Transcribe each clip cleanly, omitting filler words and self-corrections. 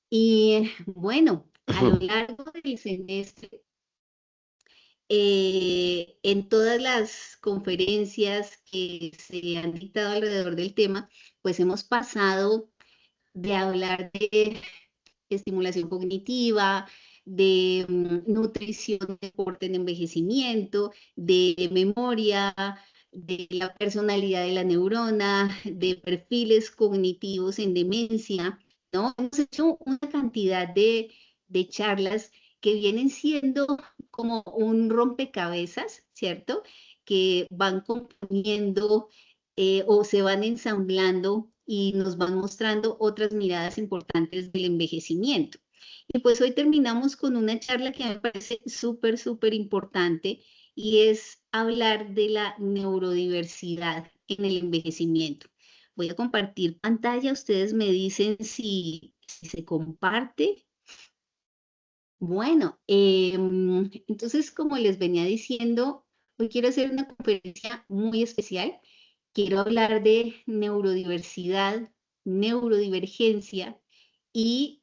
Y bueno, a lo Ujú. largo del semestre, en todas las conferencias que se han dictado alrededor del tema, pues hemos pasado de hablar de estimulación cognitiva, de nutrición, deporte en envejecimiento, de memoria, de la personalidad de la neurona, de perfiles cognitivos en demencia, ¿no? Hemos hecho una cantidad de charlas que vienen siendo como un rompecabezas, ¿cierto? Que van componiendo o se van ensamblando y nos van mostrando otras miradas importantes del envejecimiento. Y pues hoy terminamos con una charla que me parece súper, súper importante y es hablar de la neurodiversidad en el envejecimiento. Voy a compartir pantalla, ustedes me dicen si se comparte. Bueno, entonces como les venía diciendo, hoy quiero hacer una conferencia muy especial. Quiero hablar de neurodiversidad, neurodivergencia y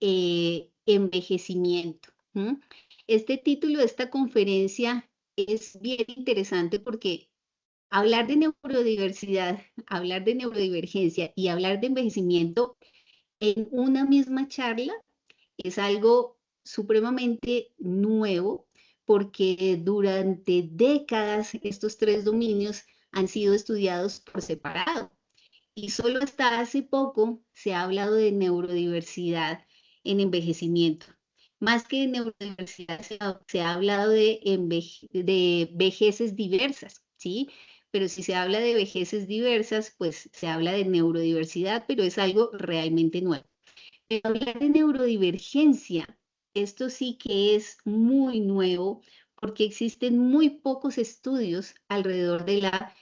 envejecimiento. ¿M? Este título de esta conferencia es bien interesante porque hablar de neurodiversidad, hablar de neurodivergencia y hablar de envejecimiento en una misma charla es algo supremamente nuevo porque durante décadas estos tres dominios han sido estudiados por separado y solo hasta hace poco se ha hablado de neurodiversidad en envejecimiento. Más que de neurodiversidad se ha hablado de vejeces diversas, ¿sí? Pero si se habla de vejeces diversas, pues se habla de neurodiversidad, pero es algo realmente nuevo. Pero hablar de neurodivergencia, esto sí que es muy nuevo porque existen muy pocos estudios alrededor de la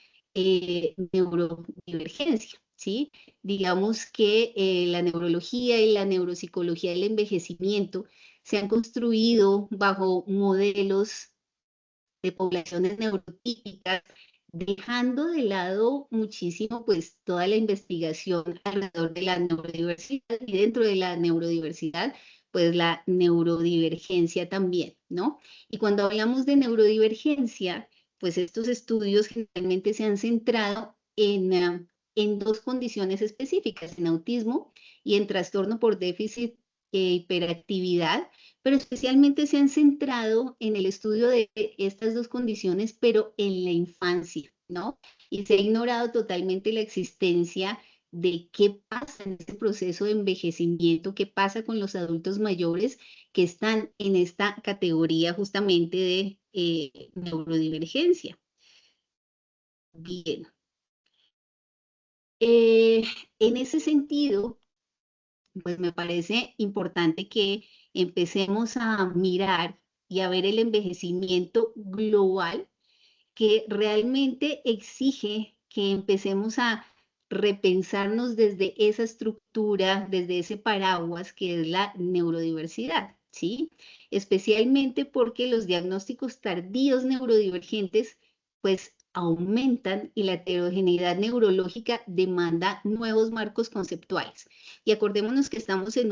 neurodivergencia, ¿sí? Digamos que la neurología y la neuropsicología del envejecimiento se han construido bajo modelos de poblaciones neurotípicas, dejando de lado muchísimo pues toda la investigación alrededor de la neurodiversidad y dentro de la neurodiversidad pues la neurodivergencia también, ¿no? Y cuando hablamos de neurodivergencia, pues estos estudios generalmente se han centrado en dos condiciones específicas, en autismo y en trastorno por déficit e hiperactividad, pero especialmente se han centrado en el estudio de estas dos condiciones, pero en la infancia, ¿no? Y se ha ignorado totalmente la existencia de qué pasa en este proceso de envejecimiento, qué pasa con los adultos mayores que están en esta categoría justamente de neurodivergencia. Bien, eh, en ese sentido, pues me parece importante que empecemos a mirar y a ver el envejecimiento global que realmente exige que empecemos a repensarnos desde esa estructura, desde ese paraguas que es la neurodiversidad, ¿sí? Especialmente porque los diagnósticos tardíos neurodivergentes pues aumentan y la heterogeneidad neurológica demanda nuevos marcos conceptuales. Y acordémonos que estamos en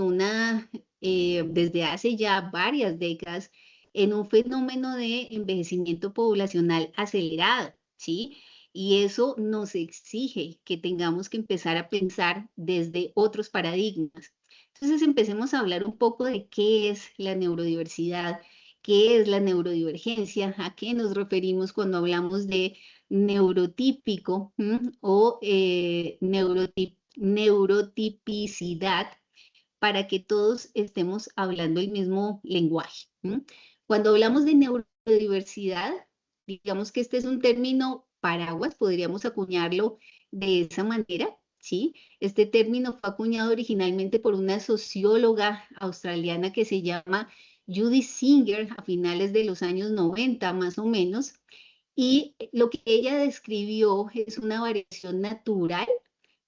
desde hace ya varias décadas, en un fenómeno de envejecimiento poblacional acelerado, ¿sí? Y eso nos exige que tengamos que empezar a pensar desde otros paradigmas. Entonces empecemos a hablar un poco de qué es la neurodiversidad, qué es la neurodivergencia, a qué nos referimos cuando hablamos de neurotípico o neurotipicidad para que todos estemos hablando el mismo lenguaje. ¿M? Cuando hablamos de neurodiversidad, digamos que este es un término paraguas, podríamos acuñarlo de esa manera, ¿sí? Este término fue acuñado originalmente por una socióloga australiana que se llama Judy Singer a finales de los años 90, más o menos, y lo que ella describió es una variación natural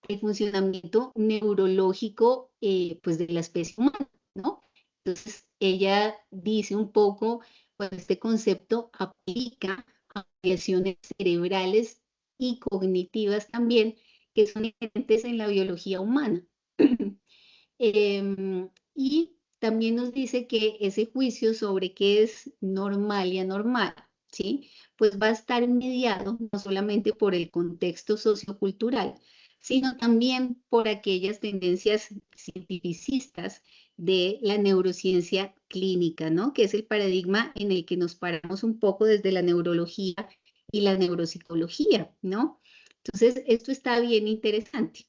el funcionamiento neurológico pues de la especie humana, ¿no? Entonces, ella dice un poco, pues este concepto aplica a variaciones cerebrales y cognitivas también que son inherentes en la biología humana. Y también nos dice que ese juicio sobre qué es normal y anormal, ¿sí? Pues va a estar mediado no solamente por el contexto sociocultural, sino también por aquellas tendencias cientificistas de la neurociencia clínica, ¿no? Que es el paradigma en el que nos paramos un poco desde la neurología y la neuropsicología, ¿no? Entonces, esto está bien interesante.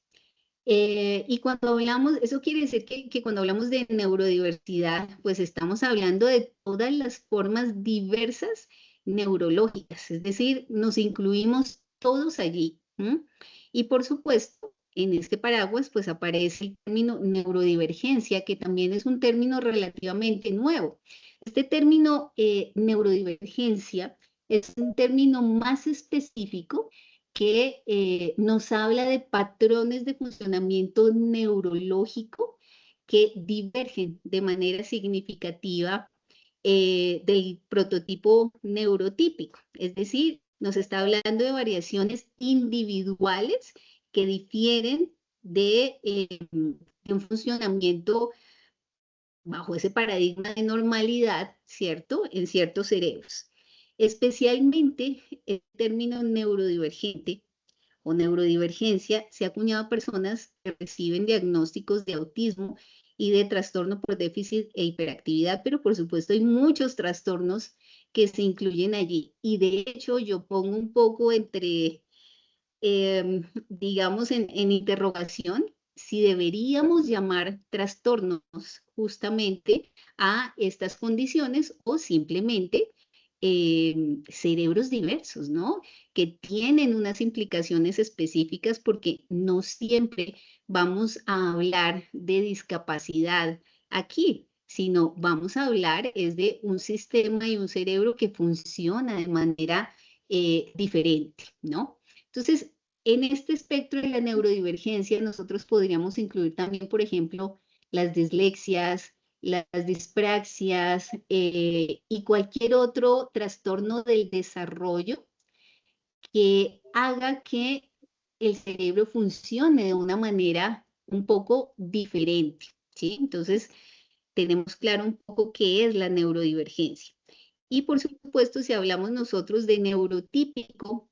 Y cuando hablamos, eso quiere decir que cuando hablamos de neurodiversidad, pues estamos hablando de todas las formas diversas neurológicas, es decir, nos incluimos todos allí. ¿M? Y por supuesto, en este paraguas, pues aparece el término neurodivergencia, que también es un término relativamente nuevo. Este término neurodivergencia es un término más específico que nos habla de patrones de funcionamiento neurológico que divergen de manera significativa del prototipo neurotípico. Es decir, nos está hablando de variaciones individuales que difieren de un funcionamiento bajo ese paradigma de normalidad, ¿cierto? En ciertos cerebros. Especialmente el término neurodivergente o neurodivergencia se ha acuñado a personas que reciben diagnósticos de autismo y de trastorno por déficit e hiperactividad, pero por supuesto hay muchos trastornos que se incluyen allí. Y de hecho yo pongo un poco entre, digamos, en interrogación si deberíamos llamar trastornos justamente a estas condiciones o simplemente cerebros diversos, ¿no? Que tienen unas implicaciones específicas porque no siempre vamos a hablar de discapacidad aquí, sino vamos a hablar es de un sistema y un cerebro que funciona de manera diferente, ¿no? Entonces, en este espectro de la neurodivergencia, nosotros podríamos incluir también, por ejemplo, las dislexias, las dispraxias y cualquier otro trastorno del desarrollo que haga que el cerebro funcione de una manera un poco diferente, ¿sí? Entonces, tenemos claro un poco qué es la neurodivergencia. Y por supuesto, si hablamos nosotros de neurotípico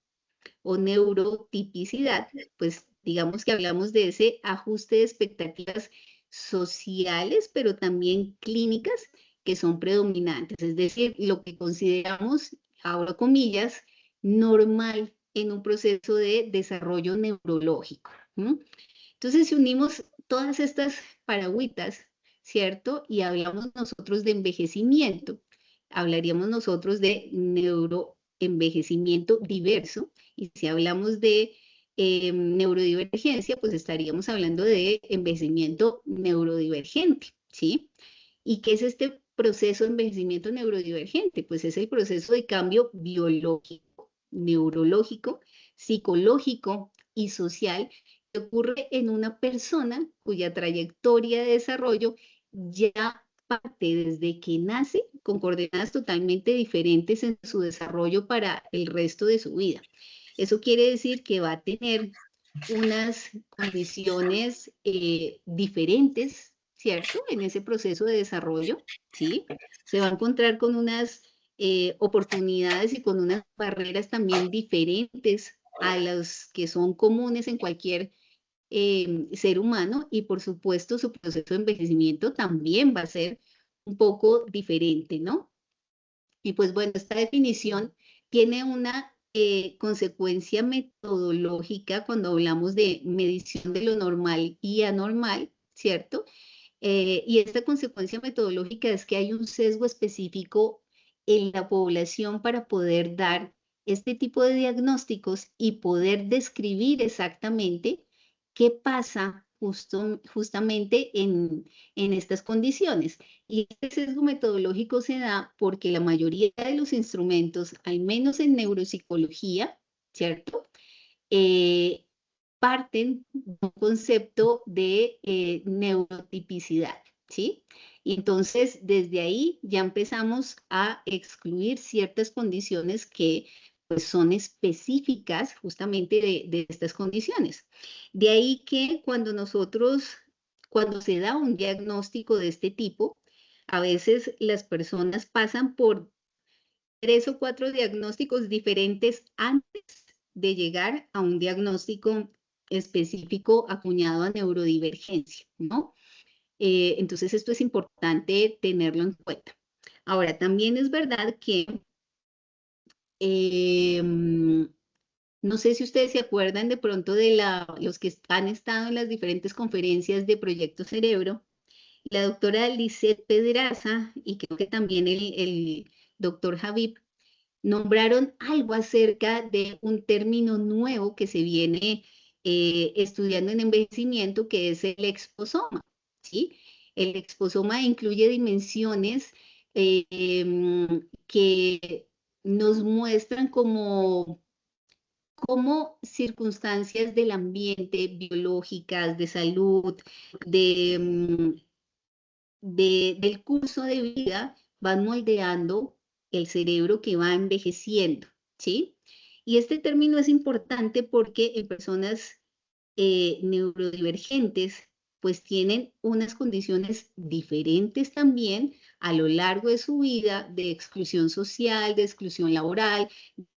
o neurotipicidad, pues digamos que hablamos de ese ajuste de expectativas sociales, pero también clínicas que son predominantes, es decir, lo que consideramos, ahora comillas, normal en un proceso de desarrollo neurológico. ¿Mm? Entonces, si unimos todas estas paragüitas, ¿cierto? Y hablamos nosotros de envejecimiento, hablaríamos nosotros de neuroenvejecimiento diverso, y si hablamos de neurodivergencia, pues estaríamos hablando de envejecimiento neurodivergente, ¿sí? ¿Y qué es este proceso de envejecimiento neurodivergente? Pues es el proceso de cambio biológico, neurológico, psicológico y social que ocurre en una persona cuya trayectoria de desarrollo ya parte desde que nace con coordenadas totalmente diferentes en su desarrollo para el resto de su vida. Eso quiere decir que va a tener unas condiciones diferentes, ¿cierto? En ese proceso de desarrollo, ¿sí? Se va a encontrar con unas oportunidades y con unas barreras también diferentes a las que son comunes en cualquier ser humano, y por supuesto su proceso de envejecimiento también va a ser un poco diferente, ¿no? Y pues bueno, esta definición tiene una consecuencia metodológica cuando hablamos de medición de lo normal y anormal, ¿cierto? Y esta consecuencia metodológica es que hay un sesgo específico en la población para poder dar este tipo de diagnósticos y poder describir exactamente qué pasa justamente en estas condiciones. Y este sesgo metodológico se da porque la mayoría de los instrumentos, al menos en neuropsicología, ¿cierto? Eh, parten de un concepto de neurotipicidad, ¿sí? Y entonces, desde ahí ya empezamos a excluir ciertas condiciones que pues, son específicas justamente de estas condiciones. De ahí que cuando se da un diagnóstico de este tipo, A veces las personas pasan por 3 o 4 diagnósticos diferentes antes de llegar a un diagnóstico específico acuñado a neurodivergencia, ¿no? Entonces esto es importante tenerlo en cuenta. Ahora, también es verdad que no sé si ustedes se acuerdan de pronto de los que han estado en las diferentes conferencias de Proyecto Cerebro, la doctora Lisette Pedraza y creo que también el doctor Javib nombraron algo acerca de un término nuevo que se viene estudiando en envejecimiento, que es el exposoma, ¿sí? El exposoma incluye dimensiones que nos muestran como circunstancias del ambiente, biológicas, de salud, de, del curso de vida, van moldeando el cerebro que va envejeciendo, ¿sí? Y este término es importante porque en personas neurodivergentes, pues tienen unas condiciones diferentes también a lo largo de su vida de exclusión social, de exclusión laboral,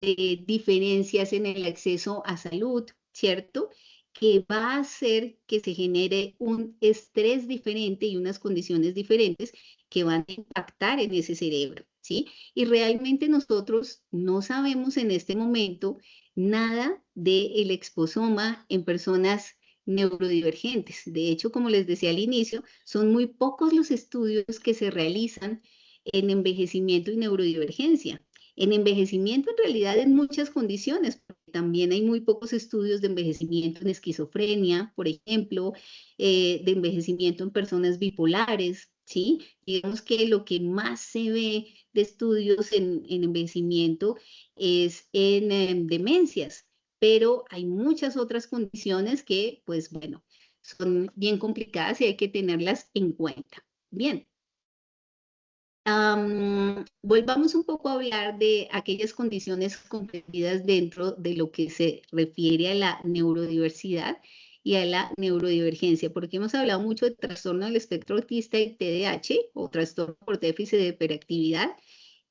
de diferencias en el acceso a salud, ¿cierto? Que va a hacer que se genere un estrés diferente y unas condiciones diferentes que van a impactar en ese cerebro, ¿sí? Y realmente nosotros no sabemos en este momento nada del exposoma en personas neurodivergentes. De hecho, como les decía al inicio, son muy pocos los estudios que se realizan en envejecimiento y neurodivergencia. En envejecimiento, en realidad, en muchas condiciones, porque también hay muy pocos estudios de envejecimiento en esquizofrenia, por ejemplo, de envejecimiento en personas bipolares, ¿sí? Digamos que lo que más se ve de estudios en envejecimiento es en demencias, pero hay muchas otras condiciones que, pues bueno, son bien complicadas y hay que tenerlas en cuenta. Bien. Volvamos un poco a hablar de aquellas condiciones comprendidas dentro de lo que se refiere a la neurodiversidad y a la neurodivergencia, porque hemos hablado mucho de trastorno del espectro autista y TDAH o trastorno por déficit de hiperactividad.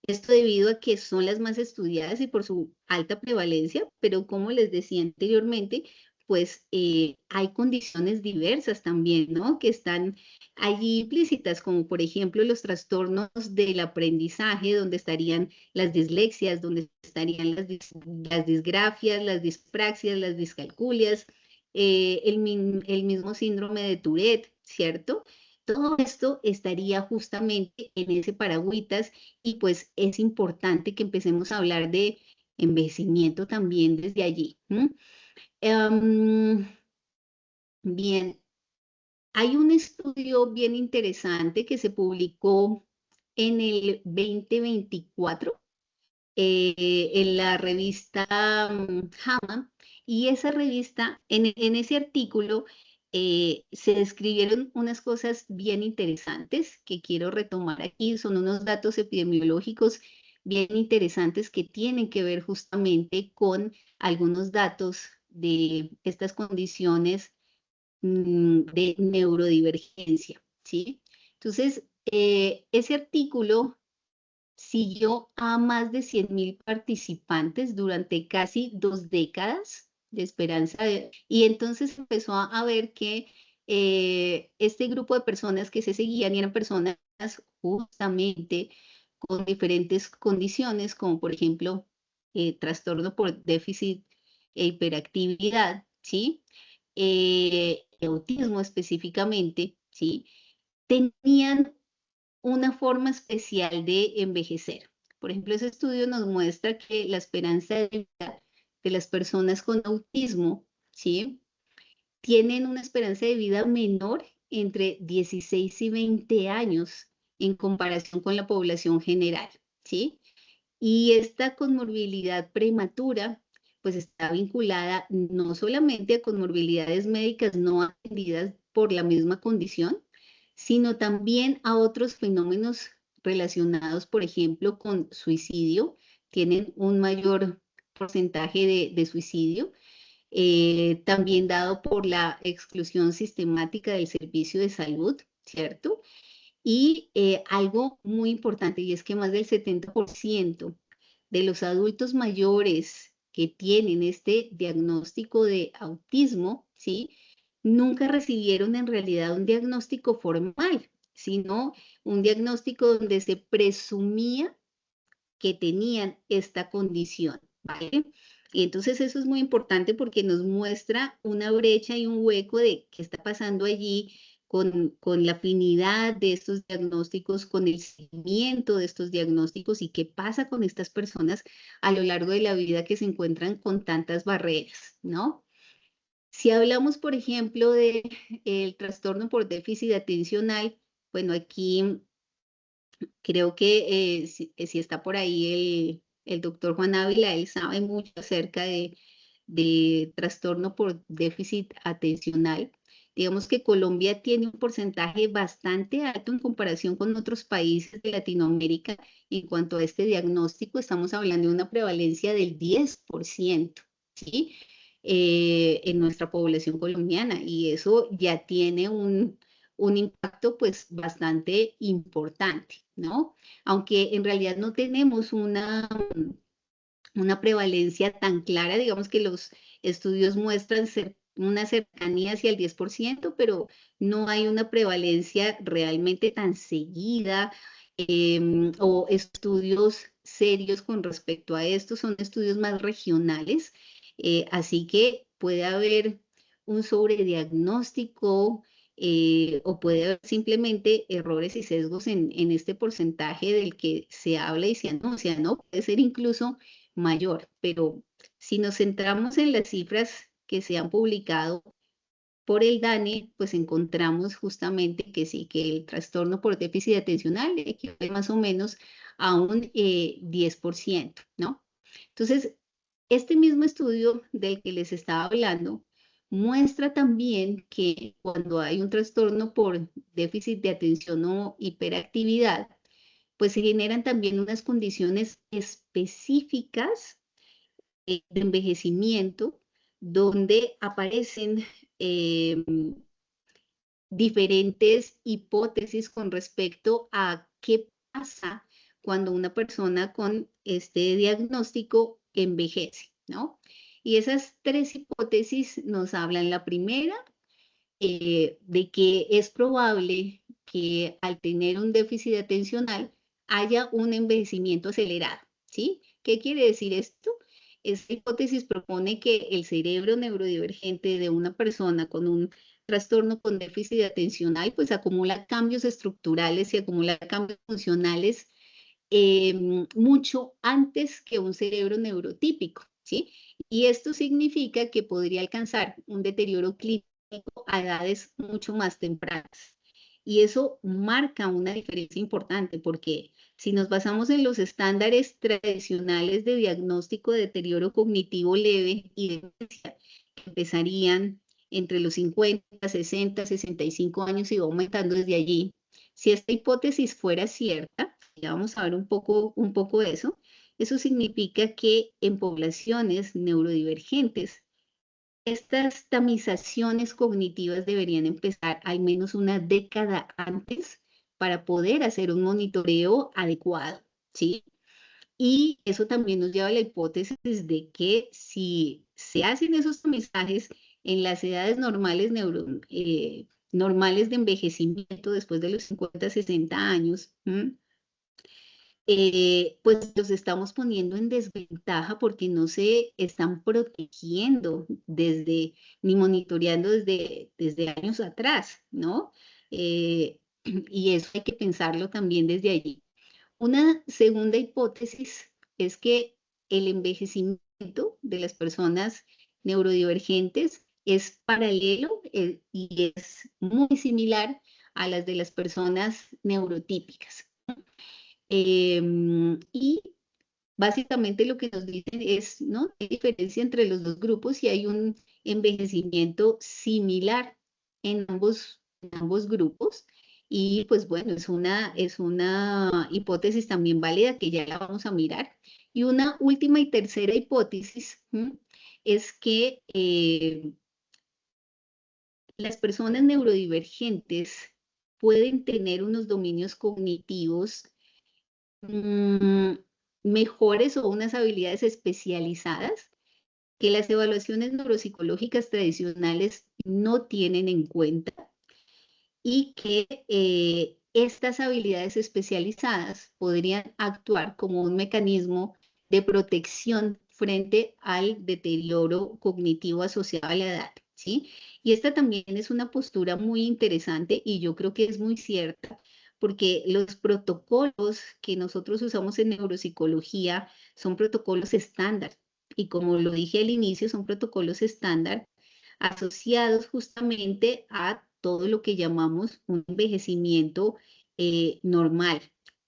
Esto debido a que son las más estudiadas y por su alta prevalencia, pero como les decía anteriormente, pues hay condiciones diversas también, ¿no? Que están allí implícitas, como por ejemplo los trastornos del aprendizaje, donde estarían las dislexias, donde estarían las disgrafias, las dispraxias, las discalculias, el mismo síndrome de Tourette, ¿cierto? Todo esto estaría justamente en ese paragüitas y pues es importante que empecemos a hablar de envejecimiento también desde allí. Bien, hay un estudio bien interesante que se publicó en el 2024 en la revista JAMA, y esa revista, en ese artículo, se describieron unas cosas bien interesantes que quiero retomar aquí. Son unos datos epidemiológicos bien interesantes que tienen que ver justamente con algunos datos de estas condiciones de neurodivergencia, ¿sí? Entonces, ese artículo siguió a más de 100.000 participantes durante casi 2 décadas de esperanza y entonces empezó a ver que este grupo de personas que se seguían eran personas justamente con diferentes condiciones, como por ejemplo trastorno por déficit e hiperactividad, ¿sí? Autismo específicamente, ¿sí? Tenían una forma especial de envejecer. Por ejemplo, ese estudio nos muestra que la esperanza de vida de las personas con autismo, ¿sí? Tienen una esperanza de vida menor entre 16 y 20 años en comparación con la población general, ¿sí? Y esta comorbilidad prematura, pues está vinculada no solamente a comorbilidades médicas no atendidas por la misma condición, sino también a otros fenómenos relacionados, por ejemplo, con suicidio. Tienen un mayor porcentaje de suicidio, también dado por la exclusión sistemática del servicio de salud, ¿cierto? Y algo muy importante, y es que más del 70% de los adultos mayores que tienen este diagnóstico de autismo, ¿sí? Nunca recibieron en realidad un diagnóstico formal, sino un diagnóstico donde se presumía que tenían esta condición, ¿vale? Y entonces eso es muy importante porque nos muestra una brecha y un hueco de qué está pasando allí con la afinidad de estos diagnósticos, con el seguimiento de estos diagnósticos y qué pasa con estas personas a lo largo de la vida que se encuentran con tantas barreras, ¿no? Si hablamos, por ejemplo, del trastorno por déficit atencional, bueno, aquí creo que si está por ahí el doctor Juan Ávila, él sabe mucho acerca de trastorno por déficit atencional. Digamos que Colombia tiene un porcentaje bastante alto en comparación con otros países de Latinoamérica en cuanto a este diagnóstico. Estamos hablando de una prevalencia del 10%, ¿sí? En nuestra población colombiana y eso ya tiene un impacto pues bastante importante, ¿no? Aunque en realidad no tenemos una prevalencia tan clara, digamos que los estudios muestran una cercanía hacia el 10%, pero no hay una prevalencia realmente tan seguida o estudios serios con respecto a esto, son estudios más regionales, así que puede haber un sobrediagnóstico o puede haber simplemente errores y sesgos en este porcentaje del que se habla y se anuncia, ¿no? Puede ser incluso mayor, pero si nos centramos en las cifras que se han publicado por el DANE, pues encontramos justamente que sí, que el trastorno por déficit atencional equivale más o menos a un 10%, ¿no? Entonces, este mismo estudio del que les estaba hablando muestra también que cuando hay un trastorno por déficit de atención o hiperactividad, pues se generan también unas condiciones específicas de envejecimiento donde aparecen eh, diferentes hipótesis con respecto a qué pasa cuando una persona con este diagnóstico envejece, ¿no? Y esas tres hipótesis nos hablan. La primera, de que es probable que al tener un déficit atencional haya un envejecimiento acelerado, ¿sí? ¿Qué quiere decir esto? Esta hipótesis propone que el cerebro neurodivergente de una persona con un trastorno con déficit atencional, pues acumula cambios estructurales y acumula cambios funcionales mucho antes que un cerebro neurotípico, ¿sí? Y esto significa que podría alcanzar un deterioro clínico a edades mucho más tempranas. Y eso marca una diferencia importante porque si nos basamos en los estándares tradicionales de diagnóstico de deterioro cognitivo leve y demencia, que empezarían entre los 50, 60, 65 años y va aumentando desde allí, si esta hipótesis fuera cierta, ya vamos a ver un poco de eso, eso significa que en poblaciones neurodivergentes estas tamizaciones cognitivas deberían empezar al menos una década antes para poder hacer un monitoreo adecuado, ¿sí? Y eso también nos lleva a la hipótesis de que si se hacen esos tamizajes en las edades normales de envejecimiento después de los 50, 60 años, pues los estamos poniendo en desventaja porque no se están protegiendo ni monitoreando desde años atrás, ¿no? Y eso hay que pensarlo también desde allí. Una segunda hipótesis es que el envejecimiento de las personas neurodivergentes es paralelo y es muy similar a las de las personas neurotípicas. Y básicamente lo que nos dicen es, ¿no? Hay diferencia entre los dos grupos y hay un envejecimiento similar en ambos grupos. Y pues bueno, es una hipótesis también válida que ya la vamos a mirar. Y una última y tercera hipótesis es que las personas neurodivergentes pueden tener unos dominios cognitivos mm, mejores o unas habilidades especializadas que las evaluaciones neuropsicológicas tradicionales no tienen en cuenta y que estas habilidades especializadas podrían actuar como un mecanismo de protección frente al deterioro cognitivo asociado a la edad, ¿sí? Y esta también es una postura muy interesante y yo creo que es muy cierta, porque los protocolos que nosotros usamos en neuropsicología son protocolos estándar. Y como lo dije al inicio, son protocolos estándar asociados justamente a todo lo que llamamos un envejecimiento normal.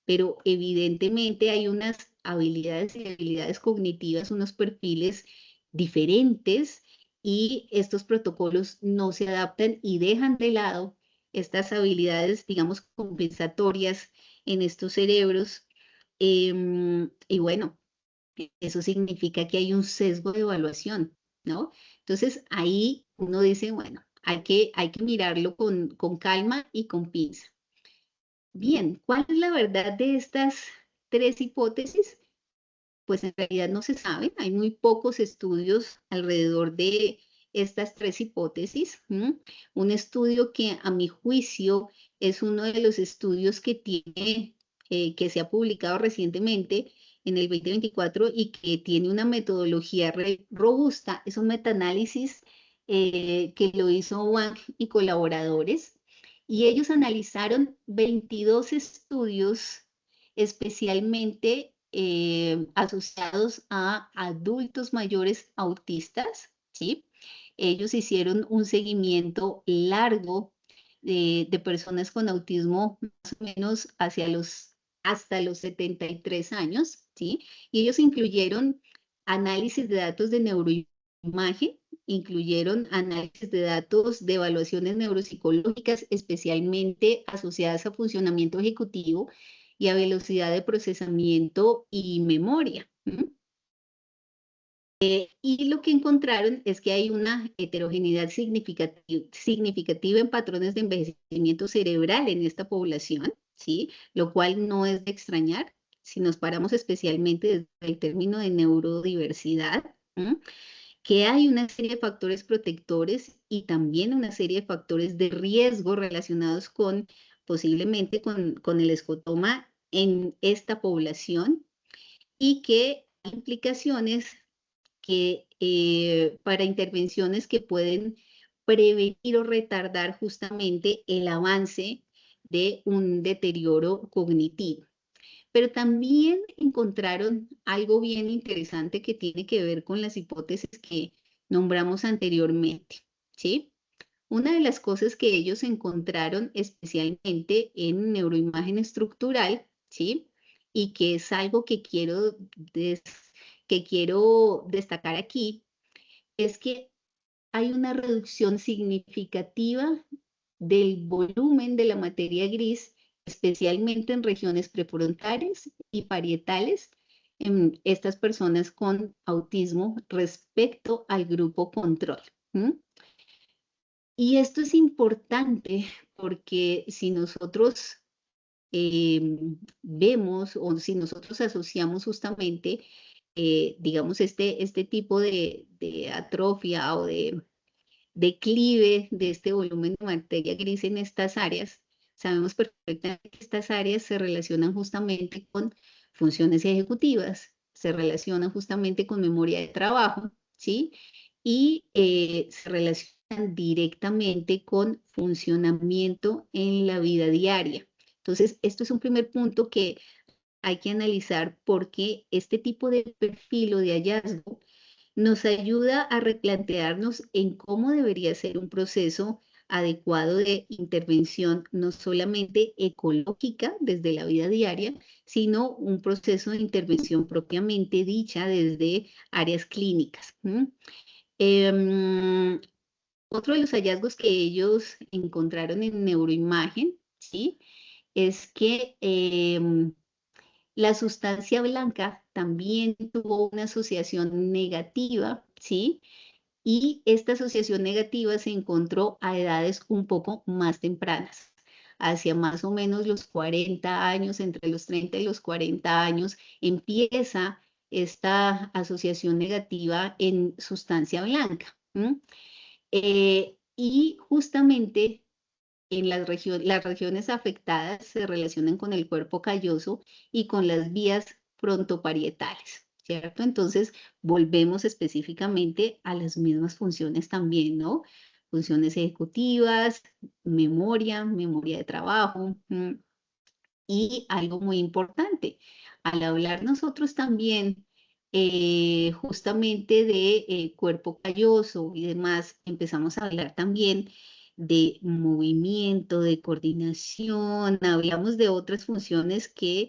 Pero evidentemente hay unas habilidades y habilidades cognitivas, unos perfiles diferentes y estos protocolos no se adaptan y dejan de lado estas habilidades, digamos, compensatorias en estos cerebros. Y bueno, eso significa que hay un sesgo de evaluación, ¿no? Entonces ahí uno dice, bueno, hay que mirarlo con calma y con pinza. Bien, ¿cuál es la verdad de estas tres hipótesis? Pues en realidad no se sabe, hay muy pocos estudios alrededor de estas tres hipótesis. Un estudio que a mi juicio es uno de los estudios que tiene, que se ha publicado recientemente en el 2024 y que tiene una metodología robusta, es un metaanálisis que lo hizo Wang y colaboradores, y ellos analizaron 22 estudios especialmente asociados a adultos mayores autistas, ¿sí? Ellos hicieron un seguimiento largo de personas con autismo más o menos hasta los 73 años, ¿sí? Y ellos incluyeron análisis de datos de neuroimagen, incluyeron análisis de datos de evaluaciones neuropsicológicas, especialmente asociadas a funcionamiento ejecutivo y a velocidad de procesamiento y memoria. Y lo que encontraron es que hay una heterogeneidad significativa en patrones de envejecimiento cerebral en esta población, ¿sí? Lo cual no es de extrañar si nos paramos especialmente desde el término de neurodiversidad, que hay una serie de factores protectores y también una serie de factores de riesgo relacionados con posiblemente con el escotoma en esta población y que hay implicaciones que, para intervenciones que pueden prevenir o retardar justamente el avance de un deterioro cognitivo. Pero también encontraron algo bien interesante que tiene que ver con las hipótesis que nombramos anteriormente, ¿sí? Una de las cosas que ellos encontraron especialmente en neuroimagen estructural, ¿sí? Y que es algo que quiero destacar aquí, es que hay una reducción significativa del volumen de la materia gris, especialmente en regiones prefrontales y parietales, en estas personas con autismo respecto al grupo control. Y esto es importante porque si nosotros vemos o si nosotros asociamos justamente, digamos, este tipo de atrofia o de declive de este volumen de materia gris en estas áreas, sabemos perfectamente que estas áreas se relacionan justamente con funciones ejecutivas, se relacionan justamente con memoria de trabajo, ¿sí? Y se relacionan directamente con funcionamiento en la vida diaria. Entonces, esto es un primer punto que hay que analizar porque este tipo de perfil o de hallazgo nos ayuda a replantearnos en cómo debería ser un proceso adecuado de intervención, no solamente ecológica desde la vida diaria, sino un proceso de intervención propiamente dicha desde áreas clínicas. Eh, Otro de los hallazgos que ellos encontraron en neuroimagen, ¿sí? Es que la sustancia blanca también tuvo una asociación negativa, ¿sí? Y esta asociación negativa se encontró a edades un poco más tempranas. hacia más o menos los 40 años, entre los 30 y los 40 años, empieza esta asociación negativa en sustancia blanca. Y justamente en las regiones afectadas se relacionan con el cuerpo calloso y con las vías frontoparietales, ¿cierto? Entonces, volvemos específicamente a las mismas funciones también, ¿no? Funciones ejecutivas, memoria de trabajo, y algo muy importante, al hablar nosotros también justamente de cuerpo calloso y demás, empezamos a hablar también de movimiento, de coordinación, hablamos de otras funciones que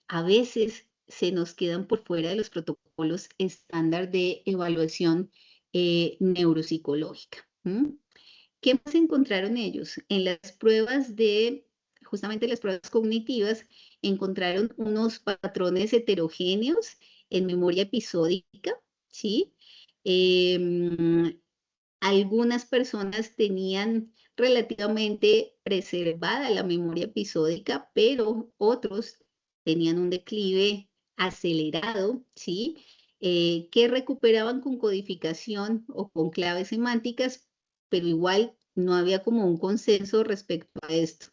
a veces se nos quedan por fuera de los protocolos estándar de evaluación neuropsicológica. ¿Qué más encontraron ellos? En las pruebas justamente las pruebas cognitivas, encontraron unos patrones heterogéneos en memoria episódica, ¿sí? Algunas personas tenían relativamente preservada la memoria episódica, pero otros tenían un declive acelerado, ¿sí? Que recuperaban con codificación o con claves semánticas, pero igual no había como un consenso respecto a esto.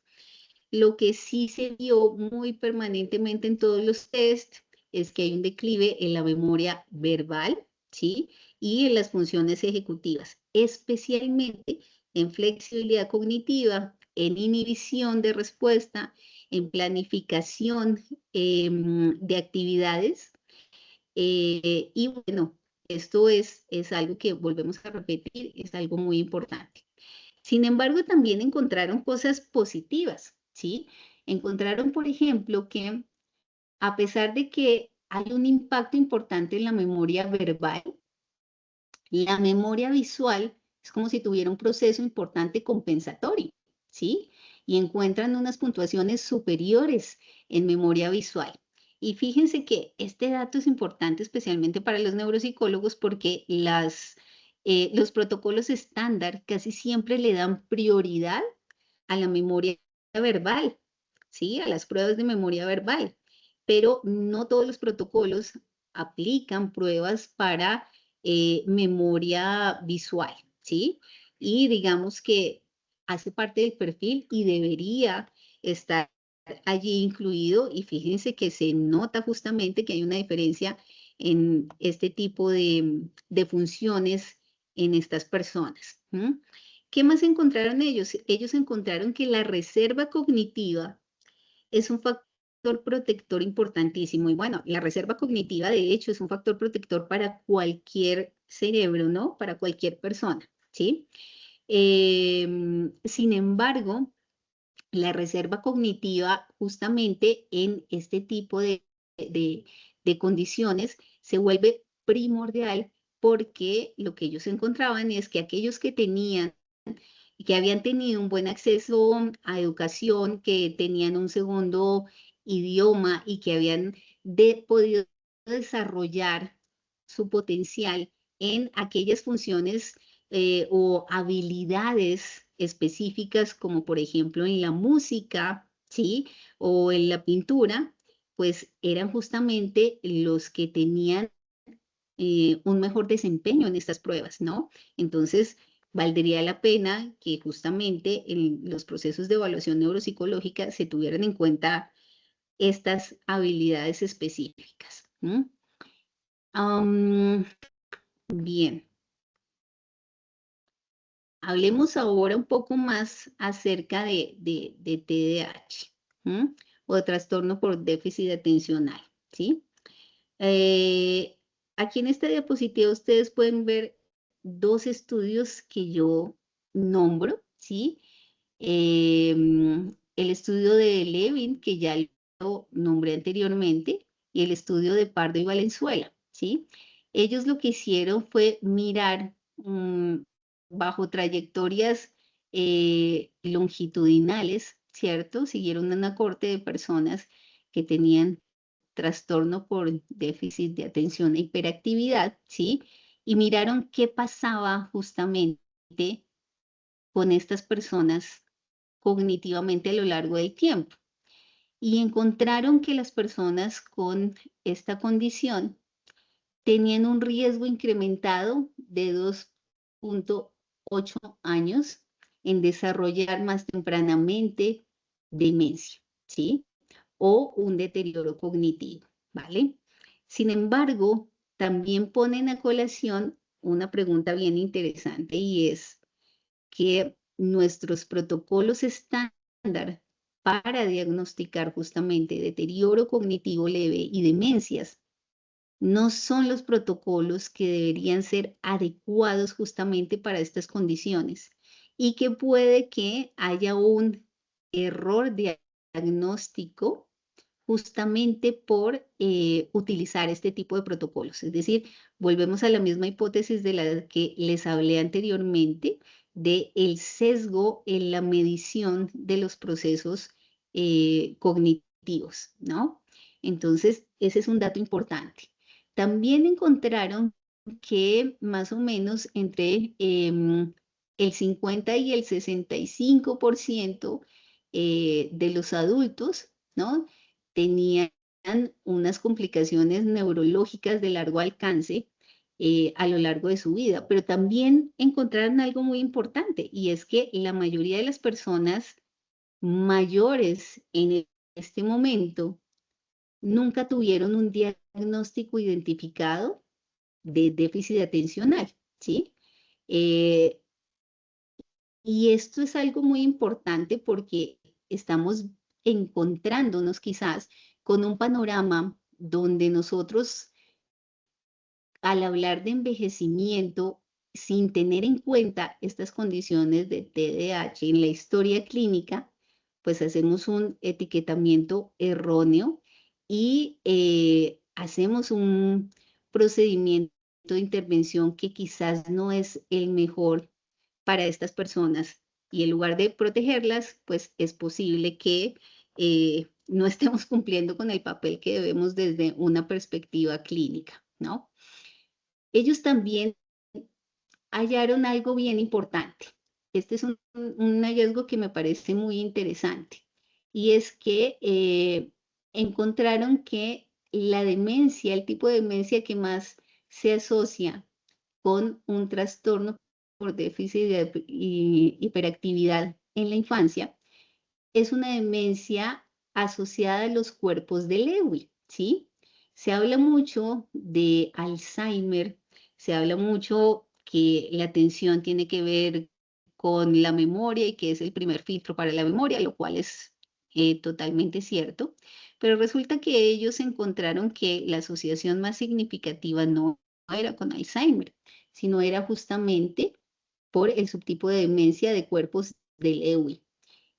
Lo que sí se vio muy permanentemente en todos los test es que hay un declive en la memoria verbal, ¿sí? Y en las funciones ejecutivas, especialmente en flexibilidad cognitiva, en inhibición de respuesta, en planificación de actividades. Y bueno, esto es algo que volvemos a repetir, es algo muy importante. Sin embargo, también encontraron cosas positivas, ¿sí? Encontraron, por ejemplo, que a pesar de que hay un impacto importante en la memoria verbal, la memoria visual es como si tuviera un proceso importante compensatorio, ¿sí? Y encuentran unas puntuaciones superiores en memoria visual. Y fíjense que este dato es importante especialmente para los neuropsicólogos porque los protocolos estándar casi siempre le dan prioridad a la memoria verbal, ¿sí? A las pruebas de memoria verbal. Pero no todos los protocolos aplican pruebas para memoria visual, ¿sí? Y digamos que hace parte del perfil y debería estar allí incluido y fíjense que se nota justamente que hay una diferencia en este tipo de funciones en estas personas. ¿Qué más encontraron ellos? Ellos encontraron que la reserva cognitiva es un factor protector importantísimo. Y bueno, la reserva cognitiva, de hecho, es un factor protector para cualquier cerebro, ¿no? Para cualquier persona, ¿sí? Sin embargo, la reserva cognitiva, justamente en este tipo de condiciones, se vuelve primordial porque lo que ellos encontraban es que aquellos que habían tenido un buen acceso a educación, que tenían un segundo idioma y que habían podido desarrollar su potencial en aquellas funciones o habilidades específicas, como por ejemplo en la música, ¿sí? O en la pintura, pues eran justamente los que tenían un mejor desempeño en estas pruebas, ¿no? Entonces, valdría la pena que justamente en los procesos de evaluación neuropsicológica se tuvieran en cuenta estas habilidades específicas. Bien, hablemos ahora un poco más acerca de TDAH o de trastorno por déficit atencional, ¿sí? Eh, Aquí en esta diapositiva ustedes pueden ver dos estudios que yo nombro, ¿sí? El estudio de Levin, que ya lo nombré anteriormente, y el estudio de Pardo y Valenzuela, ¿sí? Ellos lo que hicieron fue mirar bajo trayectorias longitudinales, ¿cierto? Siguieron una corte de personas que tenían trastorno por déficit de atención e hiperactividad, ¿sí? Y miraron qué pasaba justamente con estas personas cognitivamente a lo largo del tiempo. Y encontraron que las personas con esta condición tenían un riesgo incrementado de 2,8 años en desarrollar más tempranamente demencia, ¿sí? O un deterioro cognitivo, ¿vale? Sin embargo, también ponen a colación una pregunta bien interesante y es que nuestros protocolos estándar para diagnosticar justamente deterioro cognitivo leve y demencias no son los protocolos que deberían ser adecuados justamente para estas condiciones y que puede que haya un error diagnóstico justamente por utilizar este tipo de protocolos. Es decir, volvemos a la misma hipótesis de la que les hablé anteriormente, de el sesgo en la medición de los procesos cognitivos, ¿no? Entonces, ese es un dato importante. También encontraron que más o menos entre el 50 y el 65% de los adultos, ¿no? Tenían unas complicaciones neurológicas de largo alcance a lo largo de su vida, pero también encontraron algo muy importante y es que la mayoría de las personas mayores en este momento nunca tuvieron un diagnóstico identificado de déficit atencional, ¿sí? Eh, y esto es algo muy importante porque estamos encontrándonos quizás con un panorama donde nosotros, al hablar de envejecimiento, sin tener en cuenta estas condiciones de TDAH en la historia clínica, pues hacemos un etiquetamiento erróneo y hacemos un procedimiento de intervención que quizás no es el mejor para estas personas. Y en lugar de protegerlas, pues es posible que no estemos cumpliendo con el papel que debemos desde una perspectiva clínica, ¿no? Ellos también hallaron algo bien importante. Este es un hallazgo que me parece muy interesante. Y es que encontraron que la demencia, el tipo de demencia que más se asocia con un trastorno por déficit de hiperactividad en la infancia, es una demencia asociada a los cuerpos de Lewy, ¿sí? Se habla mucho de Alzheimer, se habla mucho que la atención tiene que ver con la memoria y que es el primer filtro para la memoria, lo cual es totalmente cierto, pero resulta que ellos encontraron que la asociación más significativa no era con Alzheimer, sino era justamente por el subtipo de demencia de cuerpos de Lewy.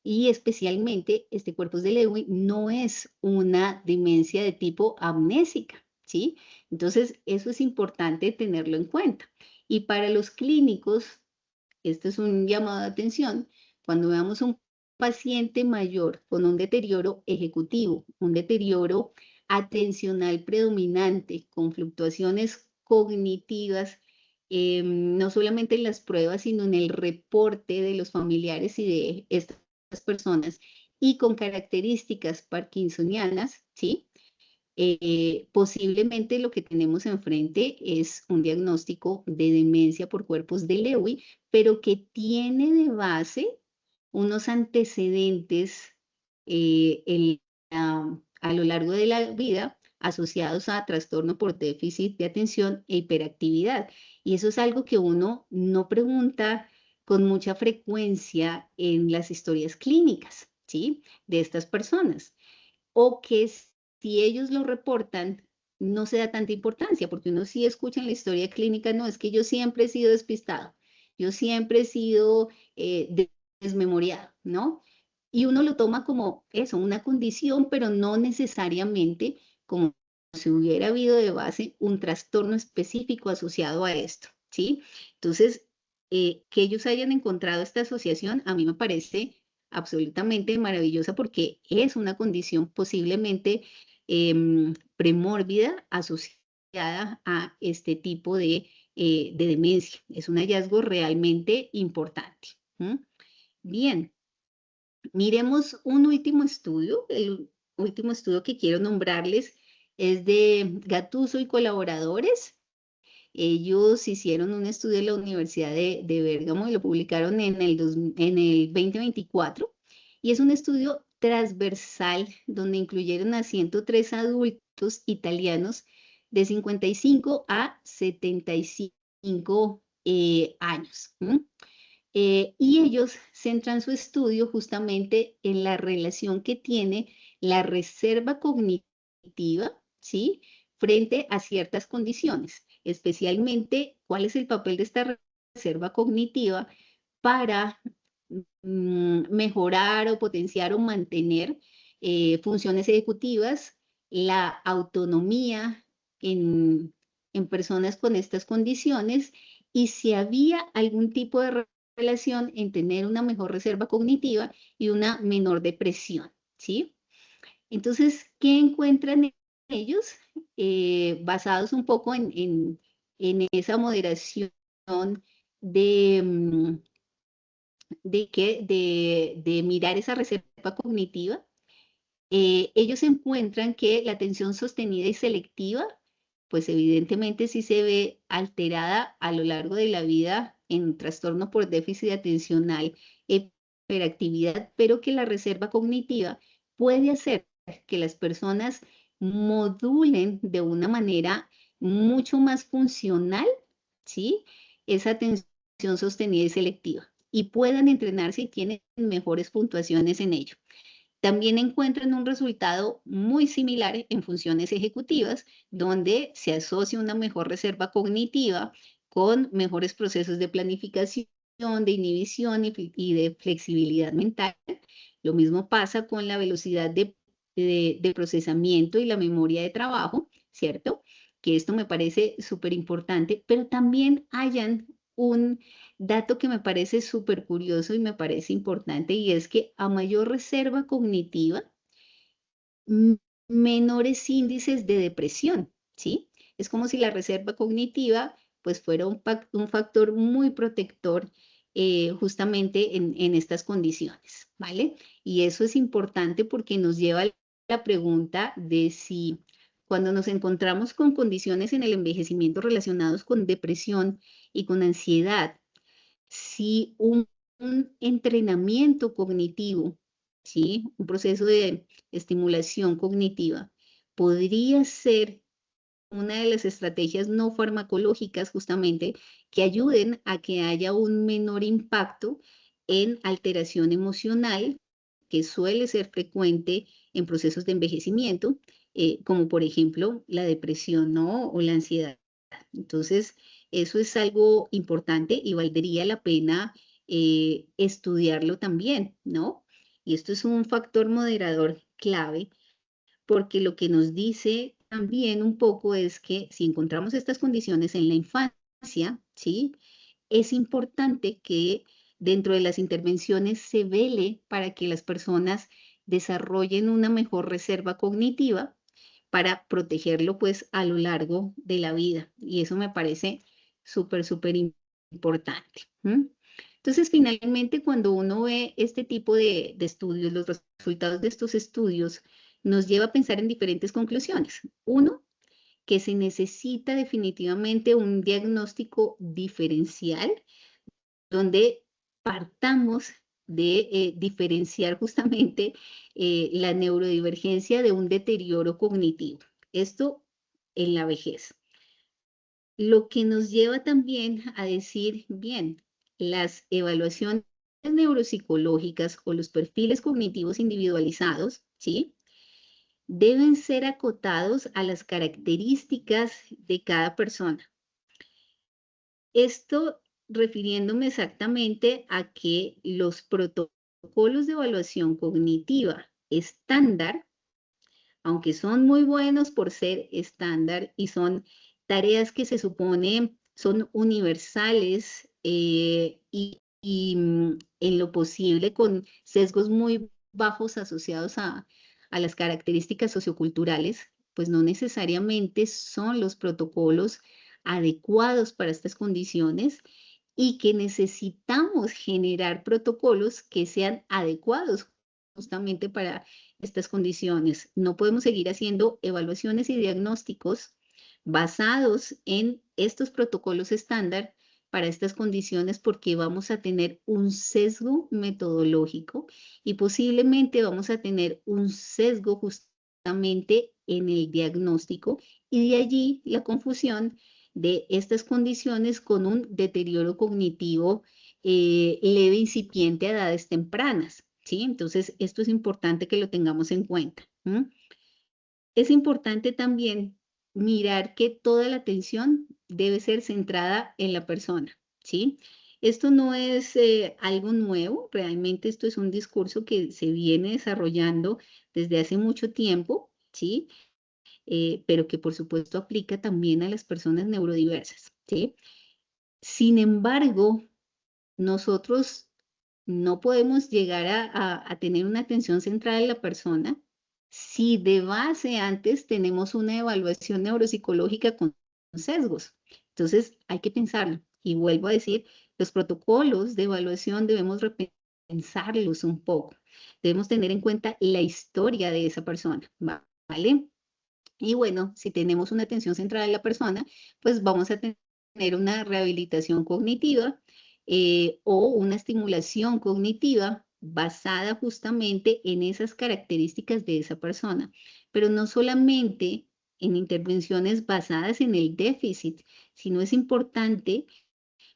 Y especialmente este cuerpos de Lewy no es una demencia de tipo amnésica, ¿sí? Entonces, eso es importante tenerlo en cuenta. Y para los clínicos, esto es un llamado de atención, cuando veamos un paciente mayor con un deterioro ejecutivo, un deterioro atencional predominante, con fluctuaciones cognitivas, no solamente en las pruebas, sino en el reporte de los familiares y de estas personas, y con características parkinsonianas, ¿sí? Posiblemente lo que tenemos enfrente es un diagnóstico de demencia por cuerpos de Lewy, pero que tiene de base unos antecedentes a lo largo de la vida asociados a trastorno por déficit de atención e hiperactividad. Y eso es algo que uno no pregunta con mucha frecuencia en las historias clínicas, ¿sí? De estas personas. O que si ellos lo reportan, no se da tanta importancia, porque uno sí escucha en la historia clínica, no, es que yo siempre he sido despistado, yo siempre he sido desmemoriado, ¿no? Y uno lo toma como eso, una condición, pero no necesariamente como si hubiera habido de base un trastorno específico asociado a esto, ¿sí? Entonces, que ellos hayan encontrado esta asociación, a mí me parece absolutamente maravillosa porque es una condición posiblemente premórbida asociada a este tipo de demencia. Es un hallazgo realmente importante. ¿Mm? Bien, Miremos un último estudio. El último estudio que quiero nombrarles es de Gattuso y colaboradores. Ellos hicieron un estudio en la Universidad de Bérgamo y lo publicaron en el 2024. Y es un estudio transversal donde incluyeron a 103 adultos italianos de 55 a 75 años. Y ellos centran su estudio justamente en la relación que tiene la reserva cognitiva, ¿sí?, frente a ciertas condiciones, especialmente cuál es el papel de esta reserva cognitiva para mejorar o potenciar o mantener funciones ejecutivas, la autonomía en personas con estas condiciones, y si había algún tipo de relación en tener una mejor reserva cognitiva y una menor depresión, ¿sí? Entonces, ¿qué encuentran ellos? Basados un poco en esa moderación de, de mirar esa reserva cognitiva, ellos encuentran que la atención sostenida y selectiva, pues evidentemente sí se ve alterada a lo largo de la vida en trastorno por déficit atencional, hiperactividad, pero que la reserva cognitiva puede hacer que las personas modulen de una manera mucho más funcional, ¿sí?, esa atención sostenida y selectiva, y puedan entrenarse y tienen mejores puntuaciones en ello. También encuentran un resultado muy similar en funciones ejecutivas, donde se asocia una mejor reserva cognitiva con mejores procesos de planificación, de inhibición y de flexibilidad mental. Lo mismo pasa con la velocidad de procesamiento y la memoria de trabajo, ¿cierto? Que esto me parece súper importante, pero también hayan un dato que me parece súper curioso y me parece importante, y es que a mayor reserva cognitiva, menores índices de depresión, ¿sí? Es como si la reserva cognitiva pues fuera un factor muy protector justamente en estas condiciones, ¿vale? Y eso es importante porque nos lleva a la pregunta de si cuando nos encontramos con condiciones en el envejecimiento relacionados con depresión y con ansiedad, si un entrenamiento cognitivo, ¿sí?, un proceso de estimulación cognitiva, podría ser una de las estrategias no farmacológicas justamente que ayuden a que haya un menor impacto en alteración emocional, que suele ser frecuente en procesos de envejecimiento, como por ejemplo la depresión, ¿no?, o la ansiedad. Entonces, eso es algo importante y valdría la pena estudiarlo también, ¿no? Y esto es un factor moderador clave, porque lo que nos dice también un poco es que si encontramos estas condiciones en la infancia, ¿sí?, es importante que dentro de las intervenciones se vele para que las personas desarrollen una mejor reserva cognitiva para protegerlo pues a lo largo de la vida. Y eso me parece súper, súper importante. Entonces, finalmente, cuando uno ve este tipo de estudios, los resultados de estos estudios, nos lleva a pensar en diferentes conclusiones. Uno, que se necesita definitivamente un diagnóstico diferencial donde partamos de diferenciar justamente la neurodivergencia de un deterioro cognitivo. Esto en la vejez. Lo que nos lleva también a decir, bien, las evaluaciones neuropsicológicas o los perfiles cognitivos individualizados, ¿sí?, deben ser acotados a las características de cada persona. Esto refiriéndome exactamente a que los protocolos de evaluación cognitiva estándar, aunque son muy buenos por ser estándar y son tareas que se supone son universales en lo posible con sesgos muy bajos asociados a las características socioculturales, pues no necesariamente son los protocolos adecuados para estas condiciones, y que necesitamos generar protocolos que sean adecuados justamente para estas condiciones. No podemos seguir haciendo evaluaciones y diagnósticos basados en estos protocolos estándar para estas condiciones porque vamos a tener un sesgo metodológico y posiblemente vamos a tener un sesgo justamente en el diagnóstico y de allí la confusión de estas condiciones con un deterioro cognitivo leve incipiente a edades tempranas, ¿sí? Entonces, esto es importante que lo tengamos en cuenta. Es importante también mirar que toda la atención debe ser centrada en la persona, ¿sí? Esto no es algo nuevo, realmente esto es un discurso que se viene desarrollando desde hace mucho tiempo, ¿sí? Pero que por supuesto aplica también a las personas neurodiversas, ¿sí? Sin embargo, nosotros no podemos llegar a tener una atención centrada en la persona si de base antes tenemos una evaluación neuropsicológica con sesgos. Entonces hay que pensarlo. Y vuelvo a decir, los protocolos de evaluación debemos repensarlos un poco. Debemos tener en cuenta la historia de esa persona, ¿vale? Y bueno, si tenemos una atención centrada en la persona, pues vamos a tener una rehabilitación cognitiva o una estimulación cognitiva basada justamente en esas características de esa persona, pero no solamente en intervenciones basadas en el déficit, sino es importante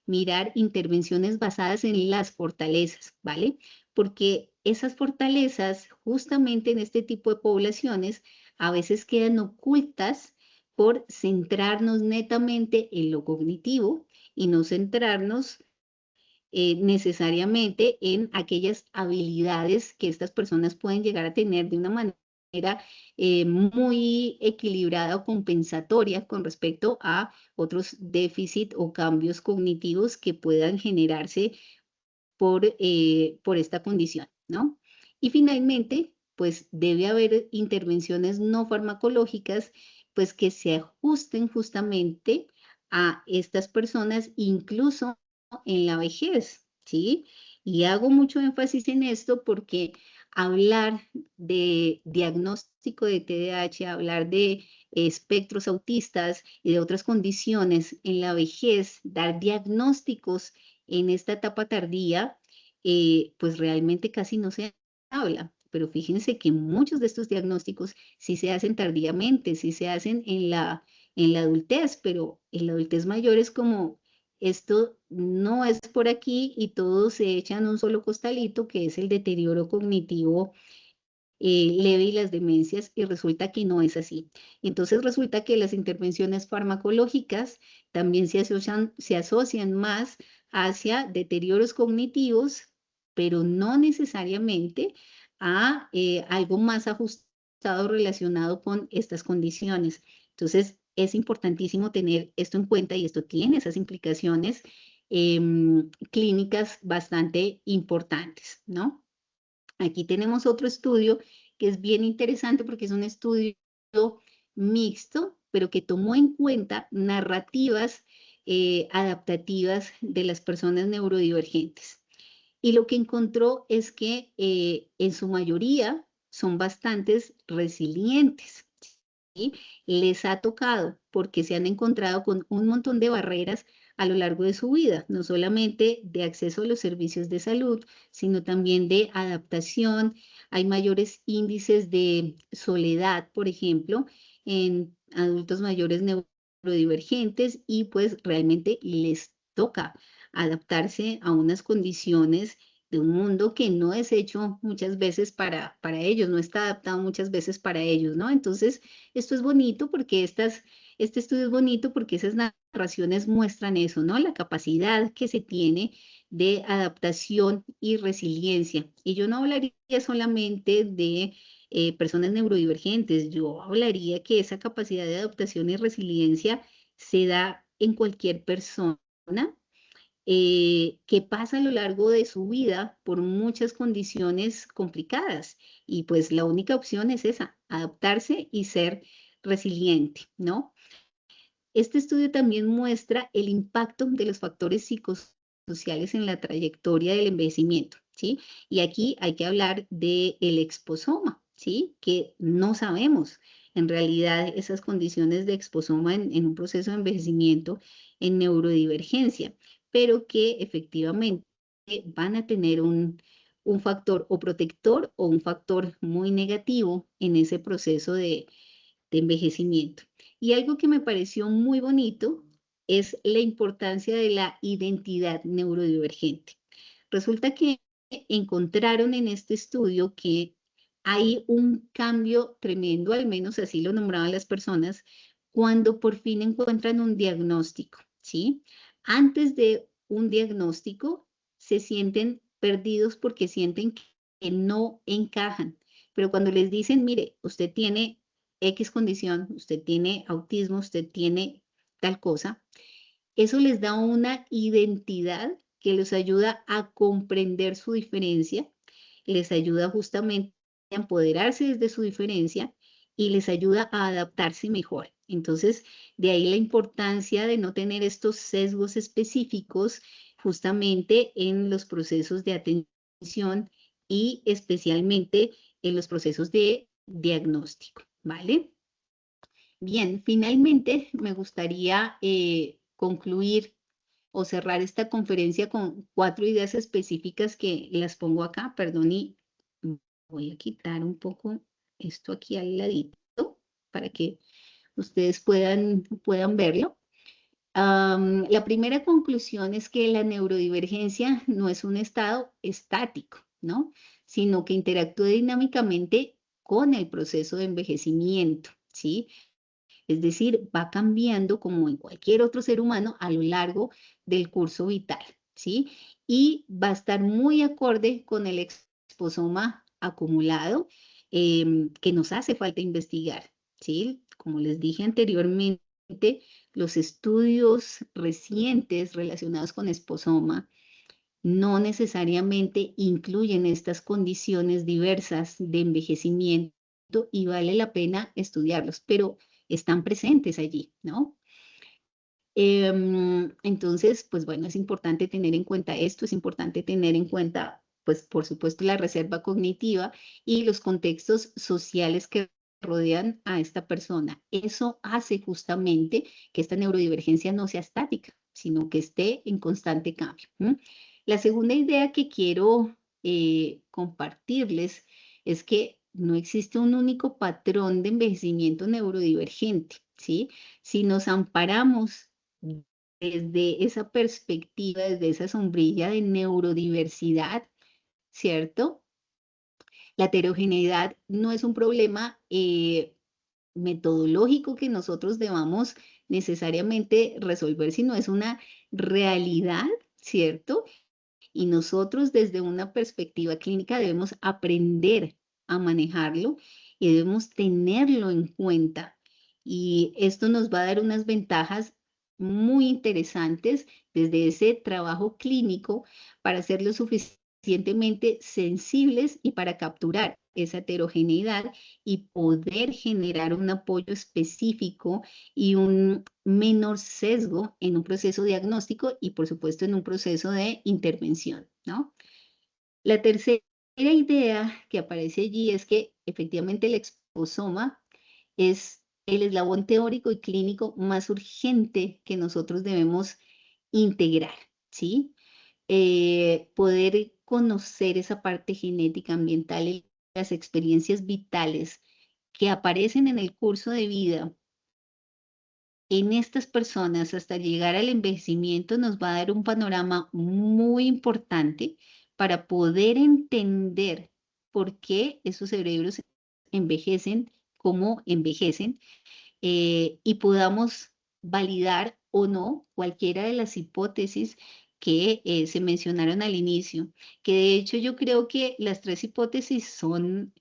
mirar intervenciones basadas en las fortalezas, ¿vale? Porque esas fortalezas, justamente en este tipo de poblaciones, a veces quedan ocultas por centrarnos netamente en lo cognitivo y no centrarnos necesariamente en aquellas habilidades que estas personas pueden llegar a tener de una manera muy equilibrada o compensatoria con respecto a otros déficits o cambios cognitivos que puedan generarse por esta condición, ¿no? Y finalmente, pues debe haber intervenciones no farmacológicas, pues que se ajusten justamente a estas personas, incluso en la vejez, ¿sí? Y hago mucho énfasis en esto porque hablar de diagnóstico de TDAH, hablar de espectros autistas y de otras condiciones en la vejez, dar diagnósticos en esta etapa tardía, pues realmente casi no se habla. Pero fíjense que muchos de estos diagnósticos sí se hacen tardíamente, sí se hacen en la adultez, pero en la adultez mayor es como, esto no es por aquí y todos se echan un solo costalito, que es el deterioro cognitivo leve y las demencias, y resulta que no es así. Entonces resulta que las intervenciones farmacológicas también se asocian más hacia deterioros cognitivos, pero no necesariamente a algo más ajustado relacionado con estas condiciones. Entonces es importantísimo tener esto en cuenta y esto tiene esas implicaciones clínicas bastante importantes, ¿no? Aquí tenemos otro estudio que es bien interesante porque es un estudio mixto, pero que tomó en cuenta narrativas adaptativas de las personas neurodivergentes. Y lo que encontró es que en su mayoría son bastantes resilientes, ¿sí? Les ha tocado porque se han encontrado con un montón de barreras a lo largo de su vida, no solamente de acceso a los servicios de salud, sino también de adaptación. Hay mayores índices de soledad, por ejemplo, en adultos mayores neurodivergentes y pues realmente les toca adaptarse a unas condiciones de un mundo que no es hecho muchas veces para ellos, no está adaptado muchas veces para ellos, ¿no? Entonces, esto es bonito porque este estudio es bonito porque esas narraciones muestran eso, ¿no? La capacidad que se tiene de adaptación y resiliencia. Y yo no hablaría solamente de personas neurodivergentes, yo hablaría que esa capacidad de adaptación y resiliencia se da en cualquier persona que pasa a lo largo de su vida por muchas condiciones complicadas y pues la única opción es esa, adaptarse y ser resiliente, ¿no? Este estudio también muestra el impacto de los factores psicosociales en la trayectoria del envejecimiento, ¿sí? Y aquí hay que hablar del exposoma, ¿sí? Que no sabemos en realidad esas condiciones de exposoma en un proceso de envejecimiento en neurodivergencia, pero que efectivamente van a tener un factor o protector o un factor muy negativo en ese proceso de envejecimiento. Y algo que me pareció muy bonito es la importancia de la identidad neurodivergente. Resulta que encontraron en este estudio que hay un cambio tremendo, al menos así lo nombraban las personas, cuando por fin encuentran un diagnóstico, ¿sí? Antes de un diagnóstico se sienten perdidos porque sienten que no encajan, pero cuando les dicen, mire, usted tiene X condición, usted tiene autismo, usted tiene tal cosa, eso les da una identidad que les ayuda a comprender su diferencia, les ayuda justamente a empoderarse desde su diferencia y les ayuda a adaptarse mejor. Entonces, de ahí la importancia de no tener estos sesgos específicos justamente en los procesos de atención y especialmente en los procesos de diagnóstico, ¿vale? Bien, finalmente me gustaría concluir o cerrar esta conferencia con 4 ideas específicas que las pongo acá. Perdón, y voy a quitar un poco esto aquí al ladito para que ustedes puedan verlo. La primera conclusión es que la neurodivergencia no es un estado estático, ¿no? Sino que interactúa dinámicamente con el proceso de envejecimiento, ¿sí? Es decir, va cambiando como en cualquier otro ser humano a lo largo del curso vital, ¿sí? Y va a estar muy acorde con el exposoma acumulado que nos hace falta investigar, ¿sí? Como les dije anteriormente, los estudios recientes relacionados con exposoma no necesariamente incluyen estas condiciones diversas de envejecimiento y vale la pena estudiarlos, pero están presentes allí, ¿no? Entonces, pues bueno, es importante tener en cuenta esto, es importante tener en cuenta, pues por supuesto, la reserva cognitiva y los contextos sociales que rodean a esta persona. Eso hace justamente que esta neurodivergencia no sea estática, sino que esté en constante cambio. La segunda idea que quiero compartirles es que no existe un único patrón de envejecimiento neurodivergente, ¿sí? Si nos amparamos desde esa perspectiva, desde esa sombrilla de neurodiversidad, ¿cierto? La heterogeneidad no es un problema metodológico que nosotros debamos necesariamente resolver, sino es una realidad, ¿cierto? Y nosotros desde una perspectiva clínica debemos aprender a manejarlo y debemos tenerlo en cuenta. Y esto nos va a dar unas ventajas muy interesantes desde ese trabajo clínico para ser lo suficientemente sensibles y para capturar esa heterogeneidad y poder generar un apoyo específico y un menor sesgo en un proceso diagnóstico y por supuesto en un proceso de intervención, ¿no? La tercera idea que aparece allí es que efectivamente el exposoma es el eslabón teórico y clínico más urgente que nosotros debemos integrar, ¿sí? Poder conocer esa parte genética, ambiental y las experiencias vitales que aparecen en el curso de vida en estas personas hasta llegar al envejecimiento nos va a dar un panorama muy importante para poder entender por qué esos cerebros envejecen, cómo envejecen, y podamos validar o no cualquiera de las hipótesis que se mencionaron al inicio, que de hecho yo creo que las 3 hipótesis son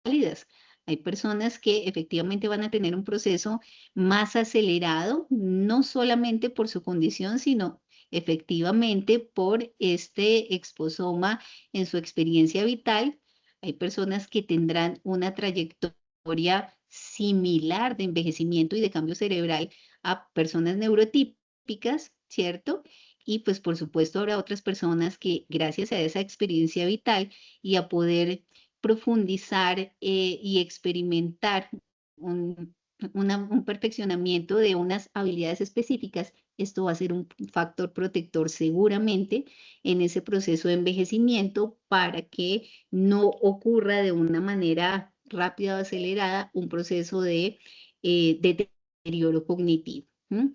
válidas. Hay personas que efectivamente van a tener un proceso más acelerado, no solamente por su condición, sino efectivamente por este exposoma en su experiencia vital. Hay personas que tendrán una trayectoria similar de envejecimiento y de cambio cerebral a personas neurotípicas, ¿cierto? y pues por supuesto habrá otras personas que gracias a esa experiencia vital y a poder profundizar y experimentar un, un perfeccionamiento de unas habilidades específicas, esto va a ser un factor protector seguramente en ese proceso de envejecimiento para que no ocurra de una manera rápida o acelerada un proceso de deterioro cognitivo. ¿Mm?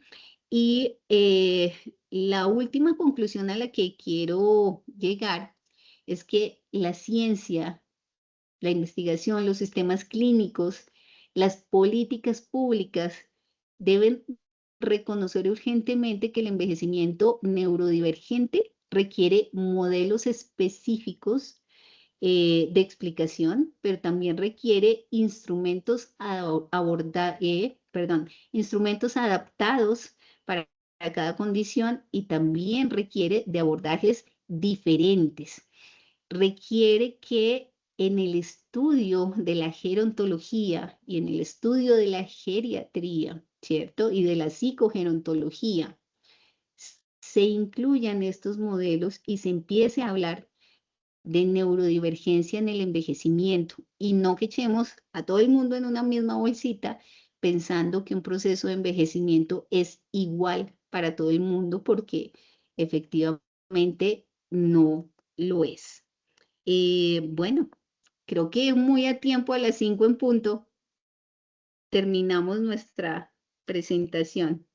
Y la última conclusión a la que quiero llegar es que la ciencia, la investigación, los sistemas clínicos, las políticas públicas deben reconocer urgentemente que el envejecimiento neurodivergente requiere modelos específicos de explicación, pero también requiere instrumentos adaptados para cada condición y también requiere de abordajes diferentes. Requiere que en el estudio de la gerontología y en el estudio de la geriatría, ¿cierto? Y de la psicogerontología, se incluyan estos modelos y se empiece a hablar de neurodivergencia en el envejecimiento y no que echemos a todo el mundo en una misma bolsita pensando que un proceso de envejecimiento es igual para todo el mundo porque efectivamente no lo es. Bueno, creo que muy a tiempo, a las 5 en punto, terminamos nuestra presentación.